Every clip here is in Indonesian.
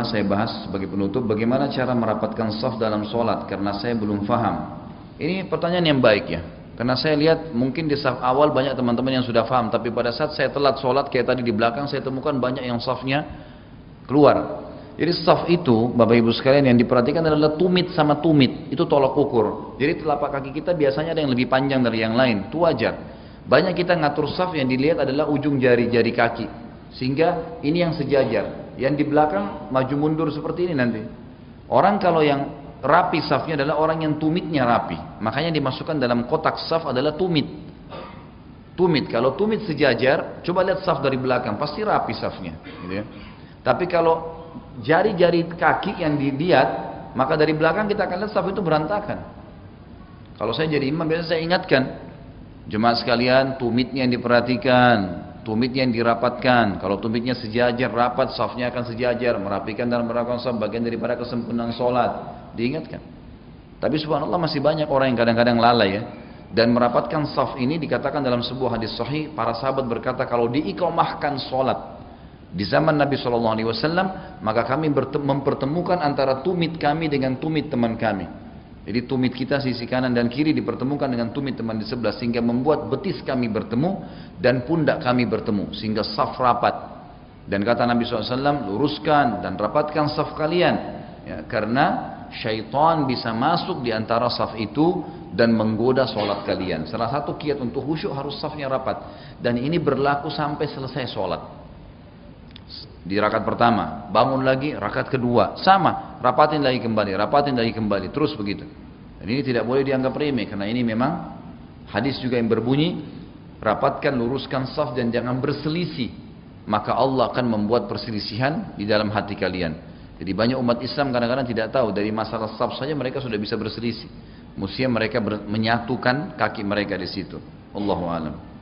Saya bahas sebagai penutup bagaimana cara merapatkan shaf dalam sholat karena saya belum paham. Ini pertanyaan yang baik ya. Karena saya lihat mungkin di shaf awal banyak teman-teman yang sudah paham, tapi pada saat saya telat sholat kayak tadi di belakang saya temukan banyak yang shafnya keluar. Jadi shaf itu Bapak Ibu sekalian yang diperhatikan adalah tumit sama tumit, itu tolak ukur. Jadi telapak kaki kita biasanya ada yang lebih panjang dari yang lain, itu wajar. Banyak kita ngatur shaf yang dilihat adalah ujung jari-jari kaki, sehingga ini yang sejajar. Yang di belakang maju mundur seperti ini nanti. Orang kalau yang rapi safnya adalah orang yang tumitnya rapi. Makanya dimasukkan dalam kotak saf adalah tumit. Tumit, kalau tumit sejajar, coba lihat saf dari belakang, pasti rapi safnya. Gitu ya. Tapi kalau jari-jari kaki yang dilihat, maka dari belakang kita akan lihat saf itu berantakan. Kalau saya jadi imam, biasanya saya ingatkan, jemaah sekalian, tumitnya yang diperhatikan, tumitnya yang dirapatkan. Kalau tumitnya sejajar, rapat, safnya akan sejajar. Merapikan dan merapikan saf bagian daripada kesempurnaan sholat. Diingatkan. Tapi subhanallah masih banyak orang yang kadang-kadang lalai ya. Dan merapatkan saf ini dikatakan dalam sebuah hadis sahih, para sahabat berkata kalau diiqamahkan sholat di zaman Nabi SAW, maka kami mempertemukan antara tumit kami dengan tumit teman kami. Jadi tumit kita sisi kanan dan kiri dipertemukan dengan tumit teman di sebelah, sehingga membuat betis kami bertemu dan pundak kami bertemu, sehingga saf rapat. Dan kata Nabi SAW, luruskan dan rapatkan saf kalian ya, karena syaitan bisa masuk di antara saf itu dan menggoda sholat kalian. Salah satu kiat untuk khusyuk harus safnya rapat, dan ini berlaku sampai selesai sholat. Di rakaat pertama, bangun lagi, rakaat kedua, sama, rapatin lagi kembali, terus begitu. Dan ini tidak boleh dianggap remeh, karena ini memang hadis juga yang berbunyi, rapatkan, luruskan saf dan jangan berselisih, maka Allah akan membuat perselisihan di dalam hati kalian. Jadi banyak umat Islam kadang-kadang tidak tahu, dari masalah saf saja mereka sudah bisa berselisih. Mestinya mereka menyatukan kaki mereka di situ. Allahu a'lam.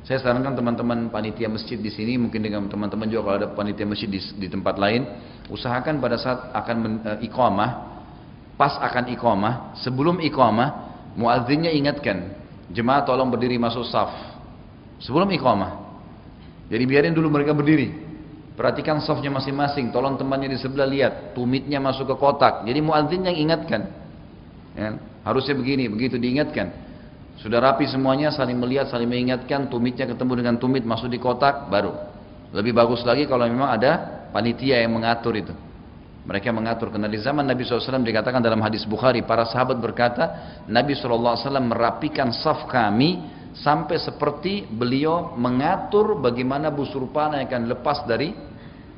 Saya sarankan teman-teman panitia masjid di sini, mungkin dengan teman-teman juga kalau ada panitia masjid di tempat lain, usahakan pada saat akan iqamah, pas akan iqamah, sebelum iqamah, muadzinnya ingatkan, jemaah tolong berdiri masuk saf. Sebelum iqamah. Jadi biarin dulu mereka berdiri. Perhatikan safnya masing-masing, tolong temannya di sebelah lihat, tumitnya masuk ke kotak. Jadi muadzin yang ingatkan. Ya, harusnya begini, begitu diingatkan. Sudah rapi semuanya, saling melihat, saling mengingatkan, tumitnya ketemu dengan tumit, masuk di kotak, baru. Lebih bagus lagi kalau memang ada panitia yang mengatur itu. Mereka mengatur, karena di zaman Nabi SAW dikatakan dalam hadis Bukhari, para sahabat berkata, Nabi SAW merapikan saf kami, sampai seperti beliau mengatur bagaimana busur panah yang akan lepas dari,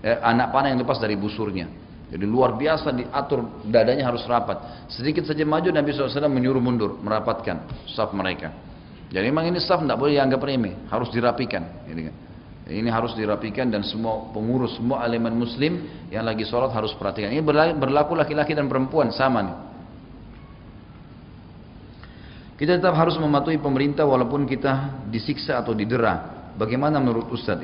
anak panah yang lepas dari busurnya. Jadi luar biasa diatur, dadanya harus rapat. Sedikit saja maju Nabi SAW menyuruh mundur, merapatkan saf mereka. Jadi memang ini saf tidak boleh dianggap remeh, harus dirapikan. Ini harus dirapikan, dan semua pengurus, semua elemen muslim yang lagi sholat harus perhatikan. Ini berlaku laki-laki dan perempuan, sama nih. Kita tetap harus mematuhi pemerintah walaupun kita disiksa atau didera. Bagaimana menurut Ustadz?